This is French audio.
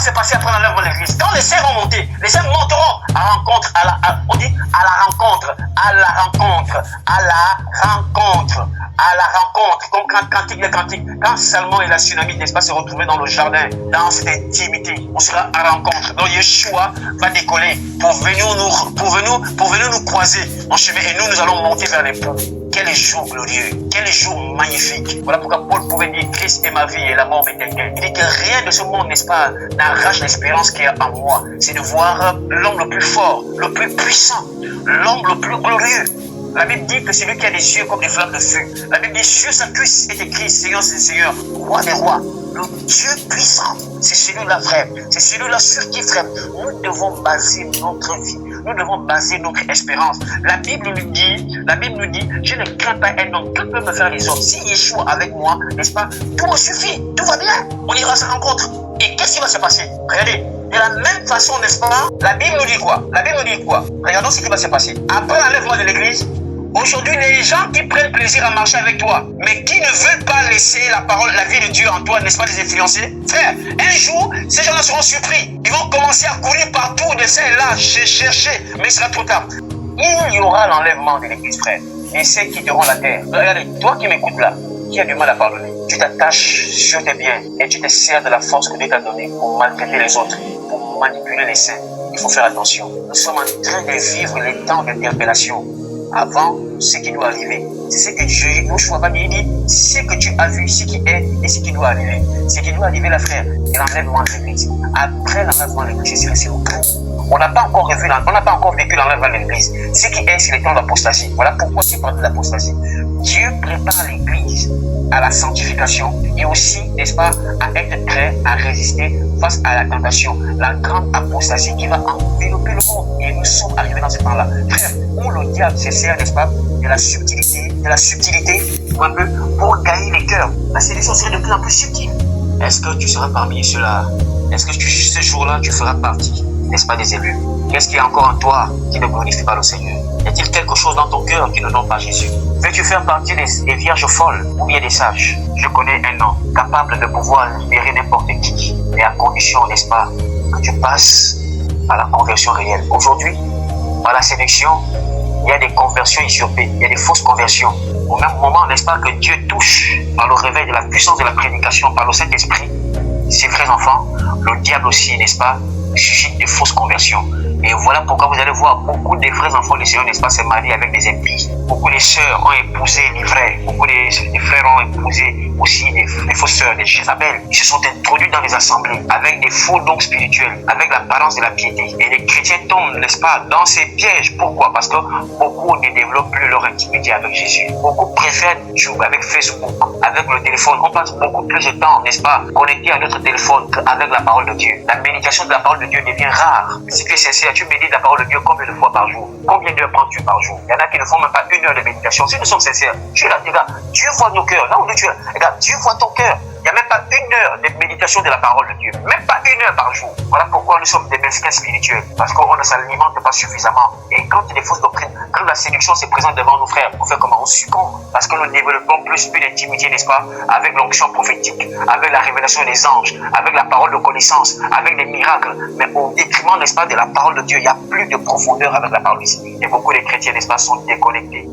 se passer après l'enlèvement de l'église? Quand les saints vont monter, les saints monteront à rencontre, on dit à la rencontre, à la rencontre, à la rencontre, à la rencontre, comme quand Cantique des Cantiques, quand Salomon et la tsunami, n'est-ce pas, se retrouvaient dans le jardin, dans cette intimité, on sera à la rencontre. Donc Yeshua va décoller pour venir nous croiser en chemin et nous allons monter vers les ponts. Quel jour glorieux, quel jour magnifique. Voilà pourquoi Paul pouvait dire Christ est ma vie et la mort m'est éternelle. Il dit que rien de ce monde, n'est-ce pas, n'arrache l'espérance qui est en moi. C'est de voir l'homme le plus fort, le plus puissant, l'homme le plus glorieux. La Bible dit que c'est lui qui a des yeux comme des flammes de feu. La Bible dit sur sa cuisse est écrit Seigneur, c'est le Seigneur, roi des rois. Le Dieu puissant, c'est celui-là, frère. C'est celui-là sur qui, frère, nous devons baser notre vie. Nous devons baser notre espérance. La Bible nous dit, je ne crains pas un homme. Que peut me faire les hommes? Si Yeshua avec moi, n'est-ce pas, tout me suffit, tout va bien. On ira à sa rencontre. Et qu'est-ce qui va se passer? Regardez, de la même façon, n'est-ce pas, la Bible nous dit quoi? La Bible nous dit quoi? Regardons ce qui va se passer. Après l'enlèvement de l'église, aujourd'hui, les gens qui prennent plaisir à marcher avec toi, mais qui ne veulent pas laisser la parole, la vie de Dieu en toi, n'est-ce pas, les influencer? Frère, un jour, ces gens-là seront surpris. Ils vont commencer à courir partout de celles-là, chercher, mais il sera trop tard. Il y aura l'enlèvement de l'église, frère. Et ceux qui quitteront la terre. Regardez, toi qui m'écoutes là, qui a du mal à pardonner, tu t'attaches sur tes biens et tu te sers de la force que Dieu t'a donnée pour maltraiter les autres, pour manipuler les saints. Il faut faire attention. Nous sommes en train de vivre les temps d'interpellation. Avant ce qui doit arriver. C'est ce que Joshua va dire. Il dit, ce que tu as vu, ce qui est et ce qui doit arriver. Ce qui doit arriver, la frère, c'est l'enlèvement de l'église. Après l'enlèvement de l'église, c'est au calme. On n'a pas encore vécu l'enlèvement de l'église. Ce qui est, c'est le temps de l'apostasie. Voilà pourquoi tu parles de l'apostasie. Dieu prépare l'église à la sanctification et aussi, n'est-ce pas, à être prêt à résister face à la tentation, la grande apostasie qui va envelopper le monde. Et nous sommes arrivés dans ce temps-là. Frère, où le diable se sert, n'est-ce pas, de la subtilité un peu pour gagner les cœurs. La séduction serait de plus en plus subtile. Est-ce que tu seras parmi ceux-là? Est-ce que ce jour-là, tu feras partie, n'est-ce pas, des élus? Qu'est-ce qu'il y a encore en toi qui ne glorifie pas le Seigneur? Y a-t-il quelque chose dans ton cœur qui ne donne pas Jésus? Veux-tu faire partie des vierges folles ou bien des sages? Je connais un homme capable de pouvoir libérer n'importe qui, mais à condition, n'est-ce pas, que tu passes à la conversion réelle. Aujourd'hui, par la séduction, il y a des conversions usurpées, il y a des fausses conversions. Au même moment, n'est-ce pas, que Dieu touche par le réveil de la puissance de la prédication, par le Saint-Esprit, ses vrais enfants, le diable aussi, n'est-ce pas, suscite de fausses conversions. Et voilà pourquoi vous allez voir beaucoup de vrais enfants du Seigneur, n'est-ce pas, se marier avec des impies. Beaucoup de sœurs ont épousé les vrais. Beaucoup de frères ont épousé aussi des fausses sœurs, des Jézabel. Ils se sont introduits dans les assemblées avec des faux dons spirituels, avec l'apparence de la piété. Et les chrétiens tombent, n'est-ce pas, dans ces pièges. Pourquoi? Parce que beaucoup ne développent plus leur intimité avec Jésus. Beaucoup préfèrent jouer avec Facebook, avec le téléphone. On passe beaucoup plus de temps, n'est-ce pas, connecté à notre téléphone qu'avec la parole de Dieu. La méditation de la parole de Dieu devient rare. Si tu es sincère, tu médites la parole de Dieu combien de fois par jour? Combien d'heures prends-tu par jour? Il y en a qui ne font même pas 1 heure de méditation. Si nous sommes sincères, tu es là, regarde, Dieu voit nos cœurs. Là où tu es, regarde, Dieu voit ton cœur. Il n'y a même pas 1 heure de méditation de la parole de Dieu. Même pas 1 heure par jour. Voilà pourquoi nous sommes des mesquins spirituels. Parce qu'on ne s'alimente pas suffisamment. Et quand il y a des fausses doctrines, quand la séduction se présente devant nos frères, on fait comment? On succombe. Parce que nous développons plus d'intimité, n'est-ce pas? Avec l'onction prophétique, avec la révélation des anges, avec la parole de connaissance, avec les miracles. Mais au détriment, n'est-ce pas, de la parole de Dieu, il n'y a plus de profondeur avec la parole ici. Et beaucoup de chrétiens, n'est-ce pas, sont déconnectés.